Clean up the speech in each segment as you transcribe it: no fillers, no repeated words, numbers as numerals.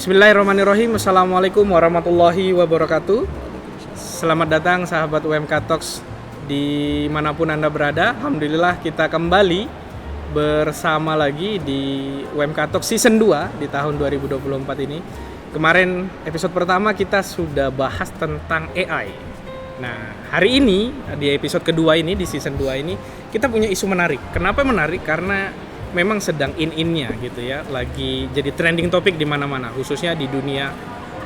Bismillahirrahmanirrahim. Assalamualaikum warahmatullahi wabarakatuh. Selamat datang sahabat UMK Talks dimanapun Anda berada. Alhamdulillah kita kembali bersama lagi di UMK Talks Season 2 di tahun 2024 ini. Kemarin episode pertama kita sudah bahas tentang AI. Nah, hari ini di episode kedua ini, di season 2 ini, kita punya isu menarik. Kenapa menarik? Karena memang sedang in-innya gitu ya, lagi jadi trending topik di mana-mana, khususnya di dunia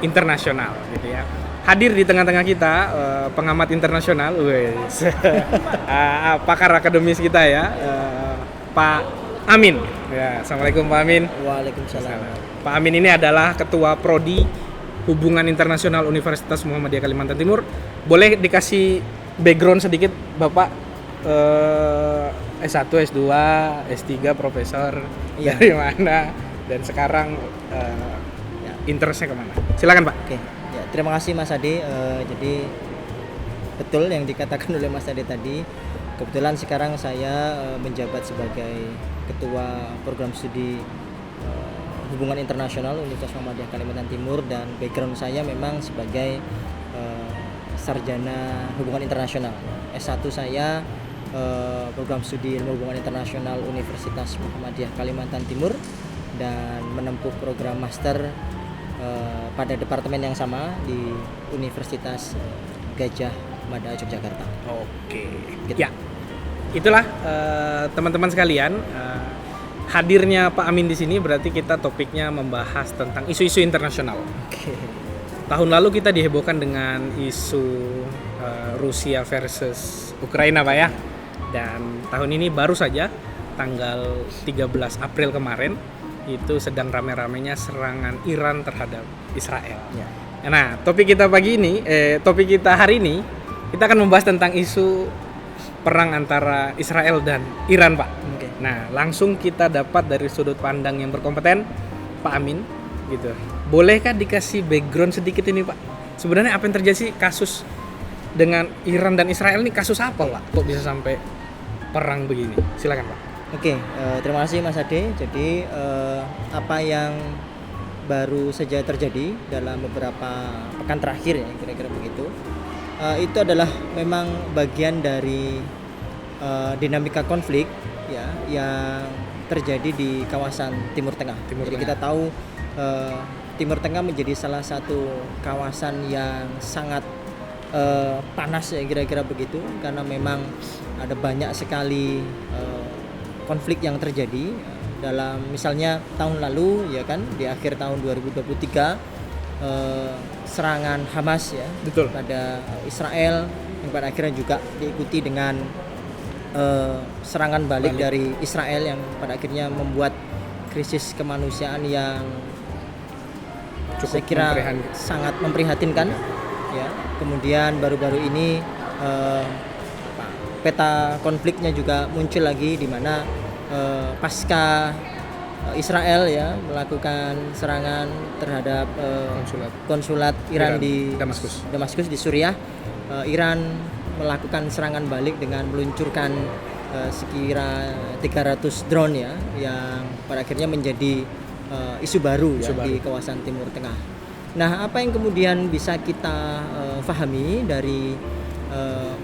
internasional gitu ya. Hadir di tengah-tengah kita pengamat internasional, pakar akademis kita ya, Pak Amin. Ya, Assalamualaikum Pak Amin. Waalaikumsalam. Pak Amin ini adalah Ketua Prodi Hubungan Internasional Universitas Muhammadiyah Kalimantan Timur. Boleh dikasih background sedikit Bapak? S1, S2, S3, profesor, iya. Dari mana, dan sekarang interestnya kemana? Silakan Pak. Oke, ya, terima kasih Mas Ade. Jadi betul yang dikatakan oleh Mas Ade tadi. Kebetulan sekarang saya menjabat sebagai Ketua Program Studi Hubungan Internasional Universitas Muhammadiyah Kalimantan Timur, dan background saya memang sebagai sarjana Hubungan Internasional. S1 saya program studi ilmu hubungan internasional Universitas Muhammadiyah Kalimantan Timur, dan menempuh program master pada departemen yang sama di Universitas Gajah Mada Yogyakarta. Oke. Gitu. Ya, itulah teman-teman sekalian, hadirnya Pak Amin di sini berarti kita topiknya membahas tentang isu-isu internasional. Oke. Tahun lalu kita dihebohkan dengan isu Rusia versus Ukraina Pak ya. Dan tahun ini baru saja tanggal 13 April kemarin itu sedang rame-ramenya serangan Iran terhadap Israel. Ya. Nah, topik kita hari ini kita akan membahas tentang isu perang antara Israel dan Iran, Pak. Oke. Nah, langsung kita dapat dari sudut pandang yang berkompeten, Pak Amin, gitu. Bolehkah dikasih background sedikit ini, Pak? Sebenarnya apa yang terjadi sih kasus dengan Iran dan Israel ini, kasus apa, Pak? Kok bisa sampai perang begini? Silakan, Pak. Oke, terima kasih Mas Ade. Jadi apa yang baru saja terjadi dalam beberapa pekan terakhir ya, kira-kira begitu, itu adalah memang bagian dari dinamika konflik ya yang terjadi di kawasan Timur Tengah. Jadi kita tahu Timur Tengah menjadi salah satu kawasan yang sangat panas ya, kira-kira begitu, karena memang ada banyak sekali konflik yang terjadi dalam, misalnya tahun lalu ya kan, di akhir tahun 2023 serangan Hamas ya. Betul. Pada Israel yang pada akhirnya juga diikuti dengan serangan balik dari Israel yang pada akhirnya membuat krisis kemanusiaan yang Cukup saya kira sangat memprihatinkan ya. Kemudian baru-baru ini peta konfliknya juga muncul lagi, di mana pasca Israel ya melakukan serangan terhadap konsulat Iran di Damaskus di Suriah. Iran melakukan serangan balik dengan meluncurkan sekira 300 drone ya, yang pada akhirnya menjadi isu baru di kawasan Timur Tengah. Nah, apa yang kemudian bisa kita pahami dari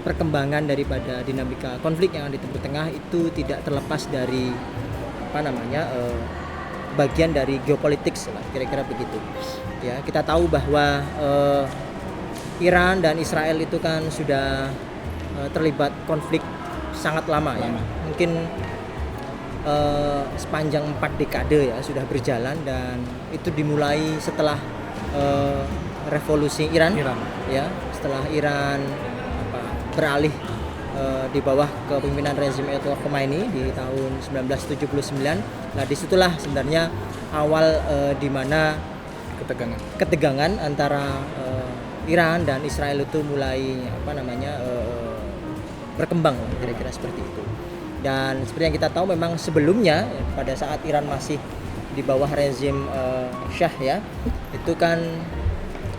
perkembangan daripada dinamika konflik yang ada di Timur Tengah itu tidak terlepas dari bagian dari geopolitik lah, kira-kira begitu. Ya, kita tahu bahwa Iran dan Israel itu kan sudah terlibat konflik sangat lama ya. Mungkin sepanjang 4 dekade ya sudah berjalan, dan itu dimulai setelah revolusi Iran. Ya, setelah Iran beralih di bawah kepemimpinan rezim Ayatollah Khomeini di tahun 1979. Nah, disitulah sebenarnya awal di mana ketegangan antara Iran dan Israel itu mulai berkembang, kira-kira seperti itu. Dan seperti yang kita tahu, memang sebelumnya pada saat Iran masih di bawah rezim Shah ya, itu kan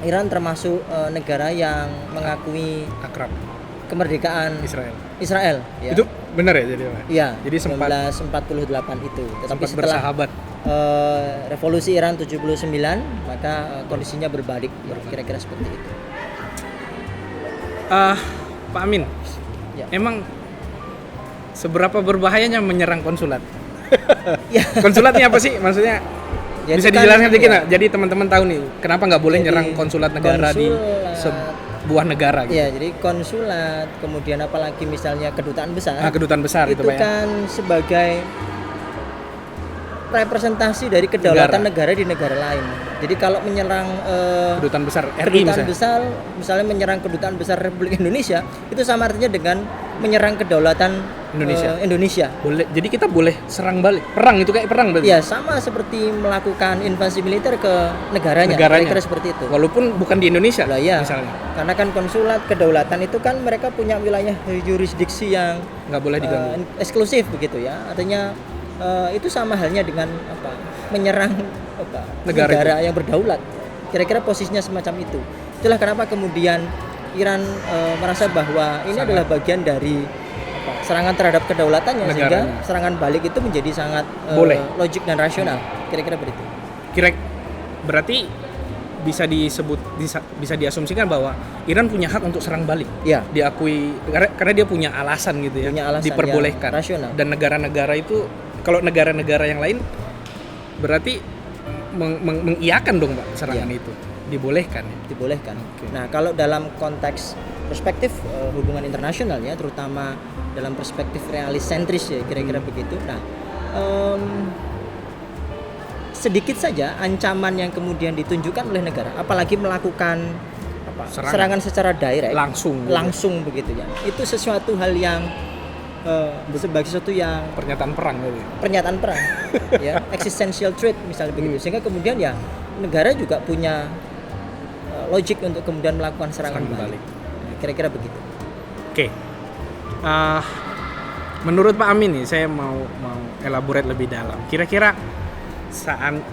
Iran termasuk negara yang mengakui kemerdekaan Israel ya. Itu benar ya jadi? Iya, jadi 1948 itu. Tetapi sempat bersahabat. revolusi Iran 79, maka kondisinya berbalik, kira-kira seperti itu. Pak Amin, Ya. emang seberapa berbahayanya menyerang konsulat? Ya. Konsulatnya apa sih? Maksudnya Ya, bisa itu kan, dijelaskan dikit ya. nggak? Jadi teman-teman tahu nih, kenapa nggak boleh Jadi, nyerang konsulat negara di konsulat. sebuah negara gitu? Ya, jadi konsulat, kemudian apalagi misalnya kedutaan besar. Kedutaan besar itu itu Pak ya? kan sebagai representasi dari kedaulatan negara di negara lain. Jadi kalau menyerang Kedutaan besar RI kedutaan misalnya. besar, misalnya menyerang kedutaan besar Republik Indonesia, itu sama artinya dengan menyerang kedaulatan Indonesia. Indonesia. Boleh, jadi kita boleh serang balik. Perang itu kayak perang berarti. Ya, sama seperti melakukan invasi militer ke negaranya. Kira-kira seperti itu. Walaupun bukan di Indonesia Lah ya, misalnya. karena kan konsulat kedaulatan itu kan mereka punya wilayah jurisdiksi yang Nggak boleh diganggu. eksklusif begitu ya. Artinya itu sama halnya dengan menyerang negara yang berdaulat. Kira-kira posisinya semacam itu. Itulah kenapa kemudian Iran merasa bahwa ini adalah bagian dari serangan terhadap kedaulatannya, sehingga serangan balik itu menjadi sangat logik dan rasional. Kira-kira begitu. Berarti bisa bisa diasumsikan bahwa Iran punya hak untuk serang balik. Ya. Diakui karena dia punya alasan gitu ya. Punya alasan diperbolehkan. rasional. Dan negara-negara itu, kalau negara-negara yang lain berarti mengiyakan dong Pak serangan itu. Dibolehkan ya. Dibolehkan. Okay. Nah, kalau dalam konteks perspektif hubungan internasional ya, terutama dalam perspektif realis sentris ya, kira-kira begitu. Nah, sedikit saja ancaman yang kemudian ditunjukkan oleh negara, apalagi melakukan serangan secara direct, langsung begitu ya. Itu sesuatu hal yang sebagai sesuatu yang pernyataan perang gitu. Pernyataan perang ya, existential threat misalnya begitu. Sehingga kemudian ya negara juga punya logik untuk kemudian melakukan serangan balik. Kira-kira begitu. Oke. Menurut Pak Amin nih, saya mau elaborate lebih dalam. Kira-kira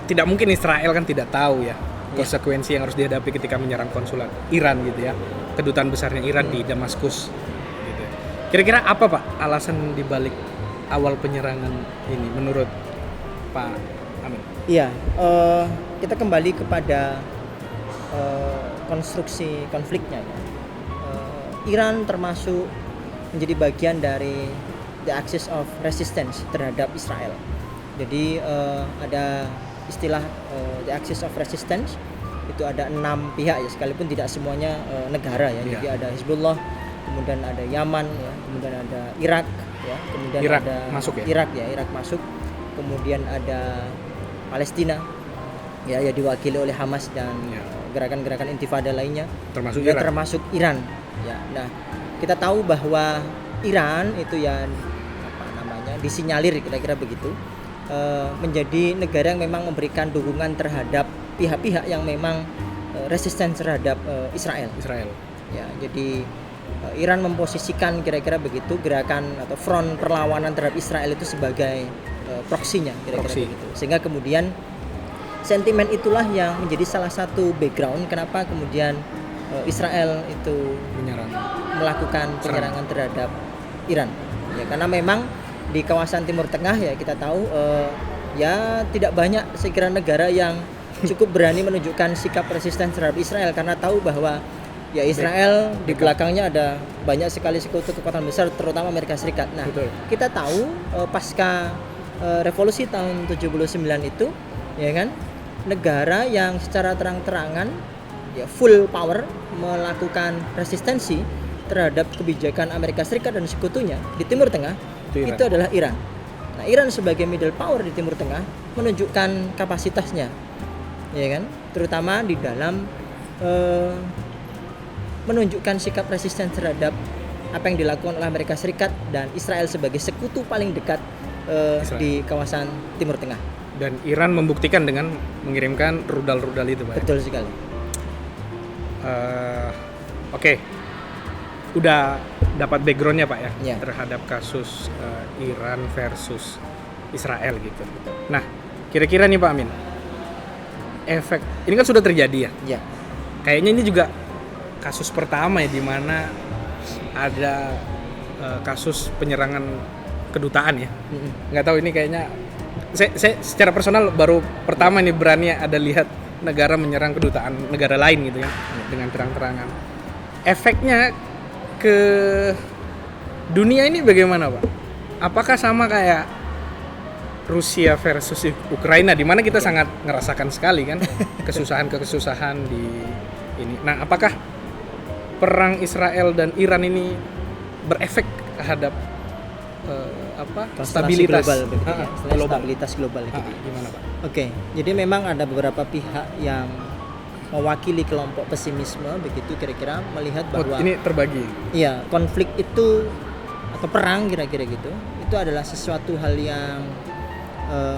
tidak mungkin Israel kan tidak tahu ya konsekuensi yang harus dihadapi ketika menyerang konsulat Iran gitu ya, kedutaan besarnya Iran di Damaskus gitu. Kira-kira apa Pak alasan dibalik awal penyerangan ini menurut Pak Amin? Iya, kita kembali kepada konstruksi konfliknya ya. Iran termasuk menjadi bagian dari the axis of resistance terhadap Israel. Jadi ada istilah the axis of resistance, itu ada 6 pihak ya, sekalipun tidak semuanya negara ya. Jadi ada Hizbullah, kemudian ada Yaman ya, kemudian ada Irak ya, kemudian Irak ada masuk ya? Irak masuk, kemudian ada Palestina ya, diwakili oleh Hamas dan gerakan-gerakan intifada lainnya, termasuk Iran ya. Nah, kita tahu bahwa Iran itu ya disinyalir kira-kira begitu, menjadi negara yang memang memberikan dukungan terhadap pihak-pihak yang memang resisten terhadap Israel. Ya, jadi Iran memposisikan kira-kira begitu gerakan atau front perlawanan terhadap Israel itu sebagai proksinya kira-kira begitu. Sehingga kemudian sentimen itulah yang menjadi salah satu background kenapa kemudian Israel itu melakukan penyerangan terhadap Iran. Ya, karena memang di kawasan Timur Tengah ya kita tahu ya tidak banyak sekira negara yang cukup berani menunjukkan sikap resisten terhadap Israel, karena tahu bahwa ya Israel di belakangnya ada banyak sekali sekutu kekuatan besar, terutama Amerika Serikat. Nah, kita tahu pasca revolusi tahun 79 itu ya kan, negara yang secara terang-terangan ya full power melakukan resistensi terhadap kebijakan Amerika Serikat dan sekutunya di Timur Tengah itu adalah Iran. Nah, Iran sebagai middle power di Timur Tengah menunjukkan kapasitasnya, ya kan, terutama di dalam menunjukkan sikap resisten terhadap apa yang dilakukan oleh Amerika Serikat dan Israel sebagai sekutu paling dekat di kawasan Timur Tengah. Dan Iran membuktikan dengan mengirimkan rudal-rudal itu, Pak. Betul sekali. Oke. Udah dapat backgroundnya Pak ya, terhadap kasus Iran versus Israel gitu. Nah, kira-kira nih Pak Amin, efek ini kan sudah terjadi ya? Ya. Kayaknya ini juga kasus pertama ya di mana ada kasus penyerangan kedutaan ya. Nggak tahu ini kayaknya saya secara personal baru pertama nih berani ada lihat negara menyerang kedutaan negara lain gitu ya dengan terang-terangan. Efeknya ke dunia ini bagaimana, Pak? Apakah sama kayak Rusia versus Ukraina di mana kita sangat ngerasakan sekali kan kesusahan di ini. Nah, apakah perang Israel dan Iran ini berefek terhadap stabilitas global, begitu ya. global. Stabilitas global gitu. Gimana, Pak? Oke, jadi memang ada beberapa pihak yang mewakili kelompok pesimisme begitu kira-kira melihat bahwa ini terbagi. iya, konflik itu atau perang kira-kira gitu, itu adalah sesuatu hal yang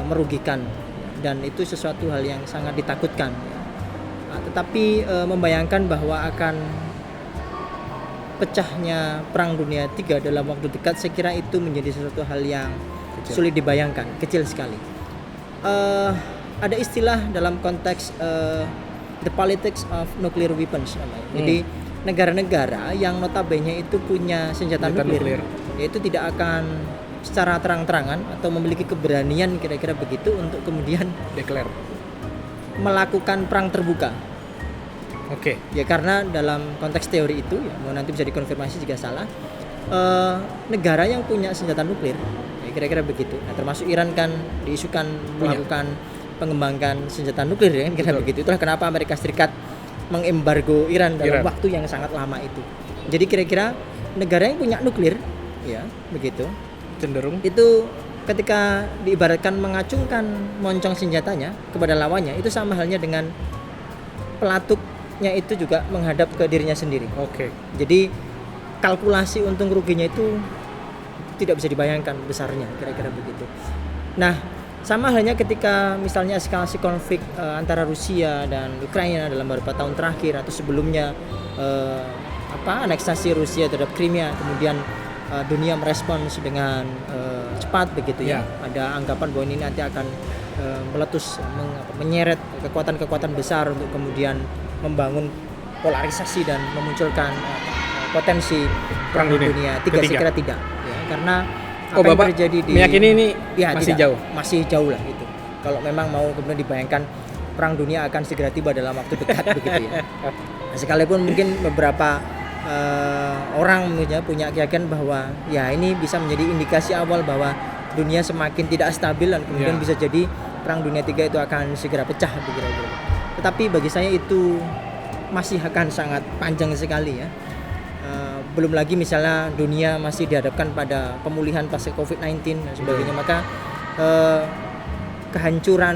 merugikan dan itu sesuatu hal yang sangat ditakutkan. Tetapi membayangkan bahwa akan pecahnya perang dunia 3 dalam waktu dekat, saya kira itu menjadi sesuatu hal yang sulit dibayangkan, kecil sekali. Ada istilah dalam konteks the politics of nuclear weapons namanya. Jadi negara-negara yang notabene itu punya senjata nuklir yaitu tidak akan secara terang-terangan atau memiliki keberanian kira-kira begitu untuk kemudian Declare. melakukan perang terbuka. Oke. Ya karena dalam konteks teori itu ya, mau nanti bisa dikonfirmasi jika salah, negara yang punya senjata nuklir ya kira-kira begitu. Nah, termasuk Iran kan diisukan melakukan pengembangan senjata nuklir ya kan, kira begitu. Itulah kenapa Amerika Serikat mengembargo Iran dalam waktu yang sangat lama itu. Jadi kira-kira negara yang punya nuklir ya begitu Cenderung itu ketika diibaratkan mengacungkan moncong senjatanya kepada lawannya, itu sama halnya dengan pelatuknya itu juga menghadap ke dirinya sendiri. Oke. Jadi kalkulasi untung ruginya itu tidak bisa dibayangkan besarnya, kira-kira begitu. Nah, sama halnya ketika misalnya eskalasi konflik antara Rusia dan Ukraina dalam beberapa tahun terakhir atau sebelumnya aneksasi Rusia terhadap Crimea, kemudian dunia merespons dengan cepat begitu ya. Ada anggapan bahwa ini nanti akan meletus, menyeret kekuatan-kekuatan besar untuk kemudian membangun polarisasi dan memunculkan potensi perang dunia 3. Saya kira tidak ya, karena apa yang terjadi di meyakini ini ya, masih tidak, jauh. Masih jauh lah itu. Kalau memang mau kemudian dibayangkan perang dunia akan segera tiba dalam waktu dekat begitu ya. Nah, sekalipun mungkin beberapa orang punya keyakinan bahwa ya ini bisa menjadi indikasi awal bahwa dunia semakin tidak stabil dan kemudian bisa jadi perang dunia 3 itu akan segera pecah begitu. Tetapi bagi saya itu masih akan sangat panjang sekali ya. Belum lagi misalnya dunia masih dihadapkan pada pemulihan pasca COVID-19 dan sebagainya, maka kehancuran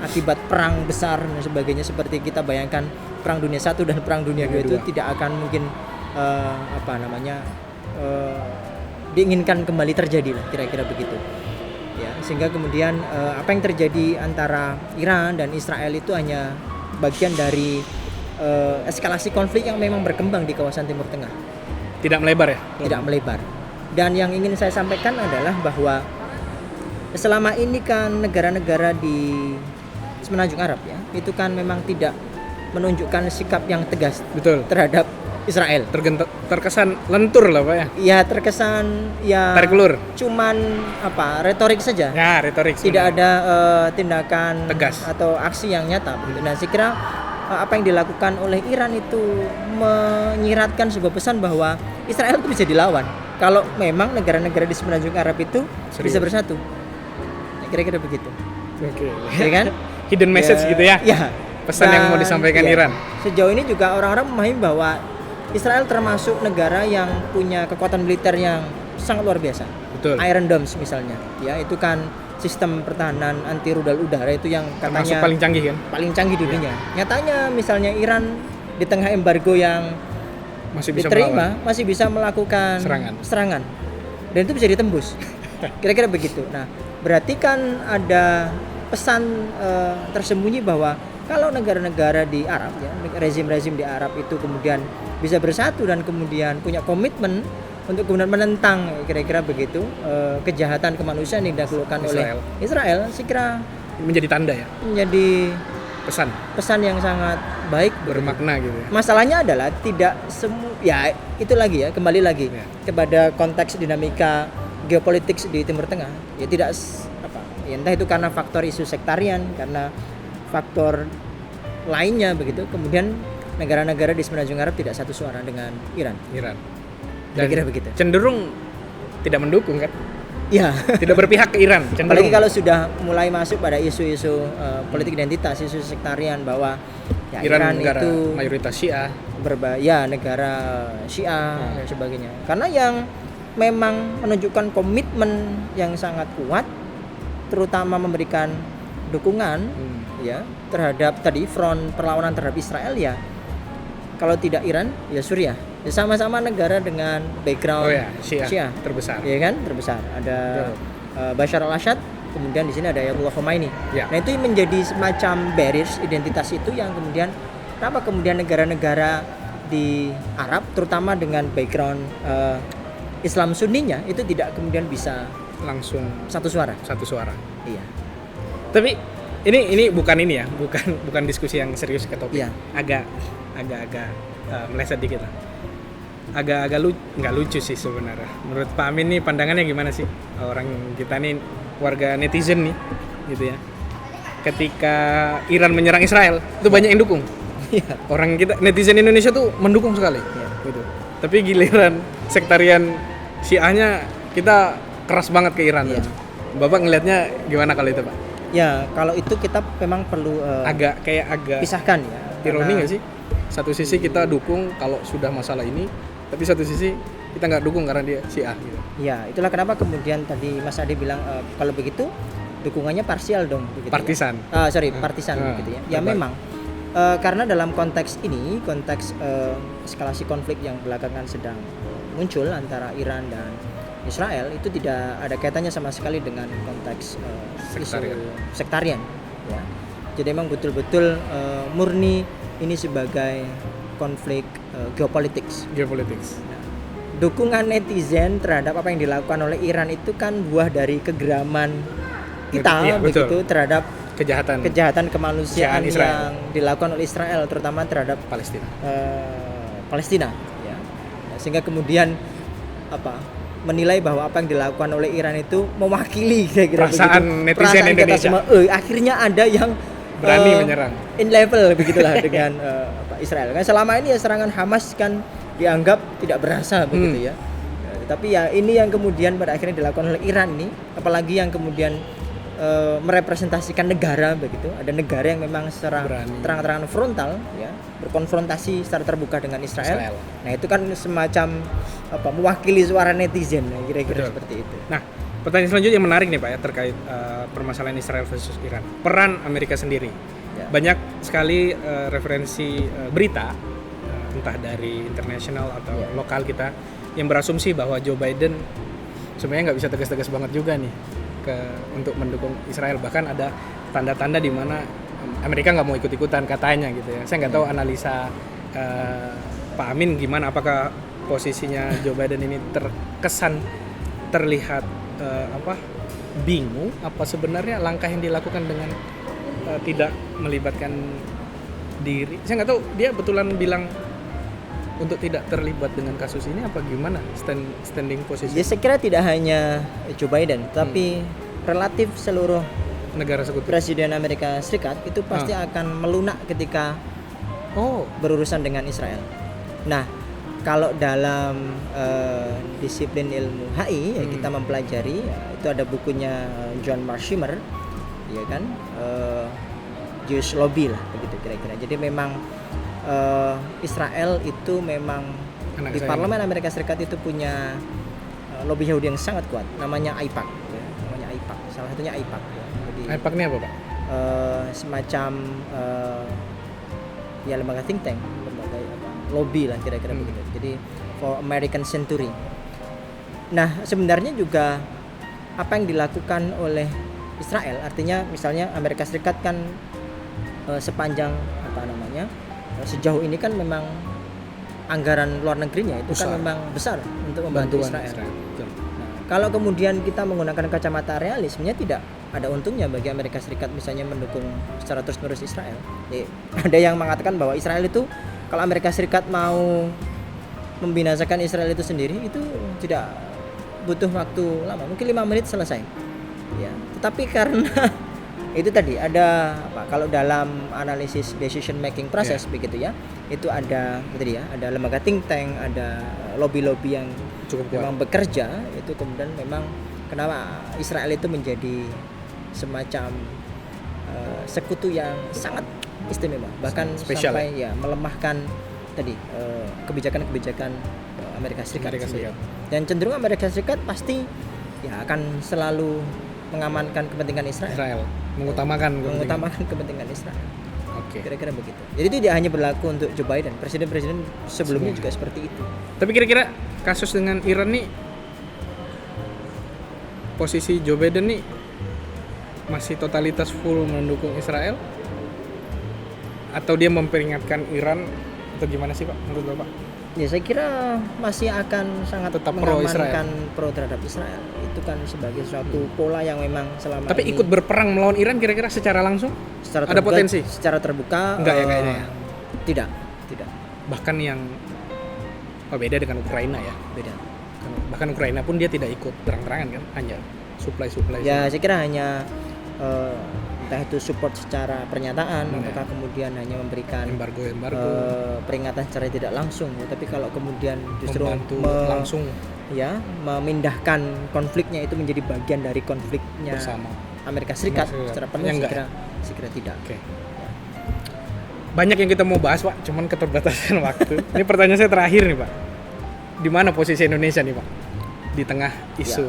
akibat perang besar dan sebagainya seperti kita bayangkan perang dunia 1 dan perang dunia 2 itu tidak akan mungkin diinginkan kembali terjadi lah, kira-kira begitu ya. Sehingga kemudian apa yang terjadi antara Iran dan Israel itu hanya bagian dari eskalasi konflik yang memang berkembang di kawasan Timur Tengah. Tidak melebar ya? Tidak melebar. Dan yang ingin saya sampaikan adalah bahwa selama ini kan negara-negara di Semenanjung Arab ya, itu kan memang tidak menunjukkan sikap yang tegas terhadap Israel. Terkesan lentur lah Pak ya? Ya terkesan ya tarik ulur. Cuman retorik saja. Ya retorik. Tidak ada tindakan tegas atau aksi yang nyata. Nah saya kira apa yang dilakukan oleh Iran itu menyiratkan sebuah pesan bahwa Israel itu bisa dilawan kalau memang negara-negara di Semenanjung Arab itu bisa bersatu. Kira-kira begitu. Oke. Ya kan? Hidden message gitu ya? Ya. Pesan yang mau disampaikan Iran. Sejauh ini juga orang-orang memahami bahwa Israel termasuk negara yang punya kekuatan militer yang sangat luar biasa. Betul. Iron Dome misalnya, ya itu kan sistem pertahanan anti rudal udara itu yang katanya termasuk paling canggih kan? Paling canggih di dunia. Nyatanya misalnya Iran di tengah embargo yang masih bisa diterima, masih bisa melakukan serangan. Dan itu bisa ditembus. Kira-kira begitu. Nah, berarti kan ada pesan tersembunyi bahwa kalau negara-negara di Arab ya, rezim-rezim di Arab itu kemudian bisa bersatu dan kemudian punya komitmen untuk kemudian menentang kira-kira begitu kejahatan kemanusiaan yang dilakukan oleh Israel, saya kira menjadi tanda ya. Menjadi pesan yang sangat baik, bermakna gitu ya. Masalahnya adalah tidak semua ya itu lagi ya, kembali lagi kepada konteks dinamika geopolitik di Timur Tengah. Ya tidak Ya, entah itu karena faktor isu sektarian, karena faktor lainnya begitu. Kemudian negara-negara di semenanjung Arab tidak satu suara dengan Iran. Iran. Kira-kira begitu. Cenderung tidak mendukung kan? Ya. Tidak berpihak ke Iran. Apalagi kalau sudah mulai masuk pada isu-isu politik identitas, isu sektarian bahwa ya, Iran negara itu mayoritas Syiah, negara Syiah dan sebagainya. Karena yang memang menunjukkan komitmen yang sangat kuat, terutama memberikan dukungan ya terhadap tadi front perlawanan terhadap Israel ya. Kalau tidak Iran ya Suriah. Ya, sama-sama negara dengan background Syiah terbesar. Ya kan, terbesar. Ada Bashar al-Assad, kemudian di sini ada Ayatollah Khomeini. Ya. Nah, itu menjadi semacam barriers identitas itu yang kemudian kenapa kemudian negara-negara di Arab terutama dengan background Islam Sunninya itu tidak kemudian bisa Langsung satu suara. Iya. Tapi ini bukan ini ya, bukan diskusi yang serius ke topik. Iya. Agak meleset dikit lah. Agak nggak lucu sih sebenarnya. Menurut Pak Amin nih pandangannya gimana sih? Orang kita nih warga netizen nih, gitu ya. Ketika Iran menyerang Israel, itu banyak yang dukung. Iya. Orang kita netizen Indonesia tuh mendukung sekali, gitu. Tapi giliran sektarian Syiahnya kita keras banget ke Iran. Iya. Bapak ngelihatnya gimana kalau itu, Pak? Ya, kalau itu kita memang perlu agak pisahkan ya. Ironi nggak sih? Satu sisi kita dukung kalau sudah masalah ini, tapi satu sisi kita nggak dukung karena dia Syiah gitu. Ya, itulah kenapa kemudian tadi Mas Ade bilang kalau begitu dukungannya parsial dong begitu. Partisan. Ya? Partisan begitu ya. Ya memang karena dalam konteks ini, konteks eskalasi konflik yang belakangan sedang muncul antara Iran dan Israel itu tidak ada kaitannya sama sekali dengan konteks sektarian ya. Jadi memang betul-betul murni ini sebagai konflik geopolitik. Dukungan netizen terhadap apa yang dilakukan oleh Iran itu kan buah dari kegeraman kita begitu terhadap kejahatan kemanusiaan yang dilakukan oleh Israel terutama terhadap Palestina ya. Sehingga kemudian menilai bahwa apa yang dilakukan oleh Iran itu mewakili kira-kira perasaan netizen Indonesia. Akhirnya ada yang berani menyerang in level begitulah dengan Israel. Kan selama ini ya serangan Hamas kan dianggap tidak berasa begitu ya. Tapi ya ini yang kemudian pada akhirnya dilakukan oleh Iran nih, apalagi yang kemudian merepresentasikan negara begitu. Ada negara yang memang secara terang-terangan frontal ya, berkonfrontasi secara terbuka dengan Israel. Nah, itu kan semacam mewakili suara netizen kira-kira seperti itu. Nah, pertanyaan selanjutnya yang menarik nih Pak ya terkait permasalahan Israel versus Iran. Peran Amerika sendiri. Ya. Banyak sekali referensi berita entah dari internasional atau lokal kita yang berasumsi bahwa Joe Biden sebenarnya nggak bisa tegas-tegas banget juga nih untuk mendukung Israel. Bahkan ada tanda-tanda di mana Amerika nggak mau ikut-ikutan katanya gitu ya. Saya nggak tahu analisa Pak Amin gimana. Apakah posisinya Joe Biden ini terlihat bingung apa sebenarnya langkah yang dilakukan dengan tidak melibatkan diri. Saya nggak tahu dia betulan bilang untuk tidak terlibat dengan kasus ini apa gimana standing posisi. Ya saya kira tidak hanya Joe Biden tapi relatif seluruh negara sekutu Presiden Amerika Serikat itu pasti akan melunak ketika berurusan dengan Israel. Nah, kalau dalam disiplin ilmu HI ya kita mempelajari itu ada bukunya John Mearsheimer ya kan, Jewish Lobby lah begitu kira-kira. Jadi memang Israel itu memang di Parlemen Amerika Serikat itu punya lobby Yahudi yang sangat kuat, namanya AIPAC ya, salah satunya AIPAC ya. Jadi AIPAC ini apa Pak? Semacam ya lembaga think tank, lembaga lobby lah kira-kira begitu. Jadi for American Century. Nah sebenarnya juga apa yang dilakukan oleh Israel, artinya misalnya Amerika Serikat kan sepanjang sejauh ini kan memang anggaran luar negerinya itu besar. Kan memang besar untuk membantu Israel. Nah, kalau kemudian kita menggunakan kacamata realis, sebenarnya tidak ada untungnya bagi Amerika Serikat misalnya mendukung secara terus-menerus Israel. Ada yang mengatakan bahwa Israel itu kalau Amerika Serikat mau membinasakan Israel itu sendiri itu tidak butuh waktu lama, mungkin 5 menit selesai. ya. Tetapi karena itu tadi ada apa? Kalau dalam analisis decision making process begitu ya, itu ada tadi ya, ada lembaga think tank, ada lobby-lobby yang Cukup kuat. memang bekerja, itu kemudian memang kenapa Israel itu menjadi semacam sekutu yang sangat istimewa, bahkan Spesial, sampai ya melemahkan tadi kebijakan-kebijakan Amerika Serikat. Amerika Serikat. Dan cenderung Amerika Serikat pasti ya akan selalu mengamankan kepentingan Israel, Mengutamakan kepentingan Israel. Oke. Kira-kira begitu. Jadi itu tidak hanya berlaku untuk Joe Biden, presiden-presiden sebelumnya juga seperti itu. Tapi kira-kira kasus dengan Iran nih, posisi Joe Biden nih masih totalitas full mendukung Israel atau dia memperingatkan Iran atau gimana sih Pak menurut Bapak? Ya saya kira masih akan sangat Tetap pro mengamankan pro terhadap Israel. Itu kan sebagai suatu pola yang memang selama Tapi ini ikut berperang melawan Iran kira-kira secara langsung secara ada terbuka, potensi? secara terbuka Enggak ya kayaknya ya? Tidak. Bahkan yang beda dengan Ukraina ya. Beda. Bahkan Ukraina pun dia tidak ikut terang-terangan kan, hanya supply. Ya saya kira hanya entah itu support secara pernyataan Ya. ataukah kemudian hanya memberikan embargo peringatan secara tidak langsung. Tapi kalau kemudian justru membantu langsung ya memindahkan konfliknya itu menjadi bagian dari konfliknya bersama Amerika Serikat secara penuh, Ya, saya kira tidak. Oke. Banyak yang kita mau bahas Pak, cuman keterbatasan waktu. Ini pertanyaan saya terakhir nih Pak. Di mana posisi Indonesia nih Pak? Di tengah isu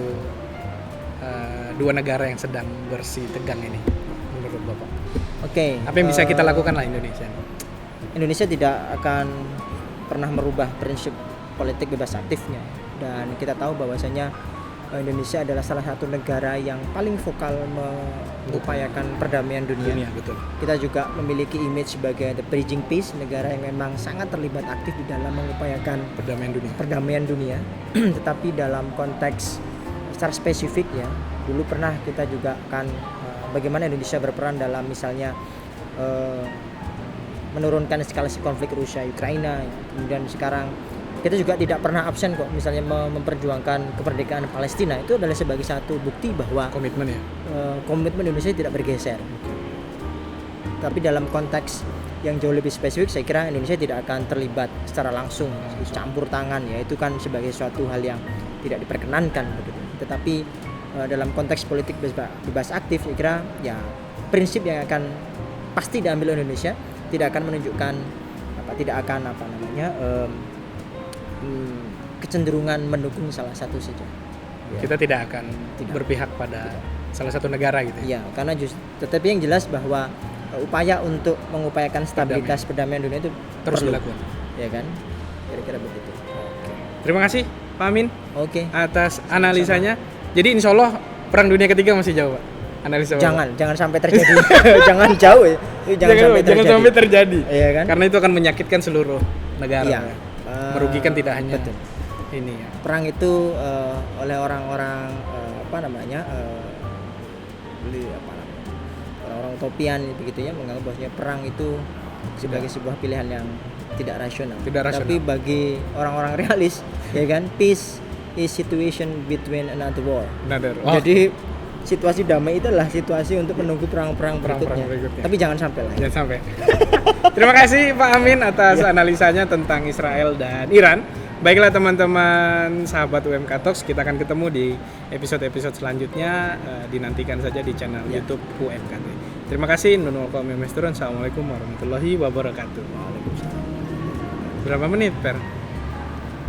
dua negara yang sedang bersih tegang ini menurut Bapak. Oke. Apa yang bisa kita lakukan lah Indonesia nih? Indonesia tidak akan pernah merubah prinsip politik bebas aktifnya, dan kita tahu bahwasanya Indonesia adalah salah satu negara yang paling vokal mengupayakan perdamaian dunia. Betul. Kita juga memiliki image sebagai the bridging peace, negara yang memang sangat terlibat aktif di dalam mengupayakan perdamaian dunia. Tetapi dalam konteks secara spesifik ya, dulu pernah kita juga kan bagaimana Indonesia berperan dalam misalnya menurunkan eskalasi konflik Rusia Ukraina. Kemudian sekarang kita juga tidak pernah absen kok misalnya memperjuangkan kemerdekaan Palestina. Itu adalah sebagai satu bukti bahwa komitmen Indonesia tidak bergeser. Tapi dalam konteks yang jauh lebih spesifik, saya kira Indonesia tidak akan terlibat secara langsung campur tangan ya, itu kan sebagai suatu hal yang tidak diperkenankan begitu. Tetapi dalam konteks politik bebas aktif, saya kira ya prinsip yang akan pasti diambil Indonesia tidak akan menunjukkan kecenderungan mendukung salah satu saja. Ya. Kita tidak akan berpihak pada salah satu negara gitu. Iya, karena tetapi yang jelas bahwa upaya untuk mengupayakan stabilitas perdamaian dunia itu terus perlu dilakukan. Ya kan? Kira-kira begitu. Terima kasih Pak Amin atas Sama-sama. analisanya. Jadi insya Allah perang dunia ketiga masih jauh Pak. Analisa Jangan sampai terjadi. Jangan jauh ya. Jangan sampai terjadi. Iya kan? Karena itu akan menyakitkan seluruh negara. Iya. Merugikan tidak hanya betul. ini ya. Perang itu oleh orang-orang orang-orang utopian begitu ya, menganggap bahwasanya perang itu sebagai sebuah pilihan yang tidak rasional. Tapi bagi orang-orang realis ya kan, peace is situation between another war. Jadi situasi damai itu adalah situasi untuk menunggu perang-perang berikutnya. Tapi jangan sampai lah. Jangan sampai. Terima kasih Pak Amin atas analisanya tentang Israel dan Iran. Baiklah teman-teman sahabat UMK Talks, kita akan ketemu di episode-episode selanjutnya. Dinantikan saja di channel YouTube UMKT. Terima kasih. Assalamualaikum warahmatullahi wabarakatuh. Berapa menit, Per?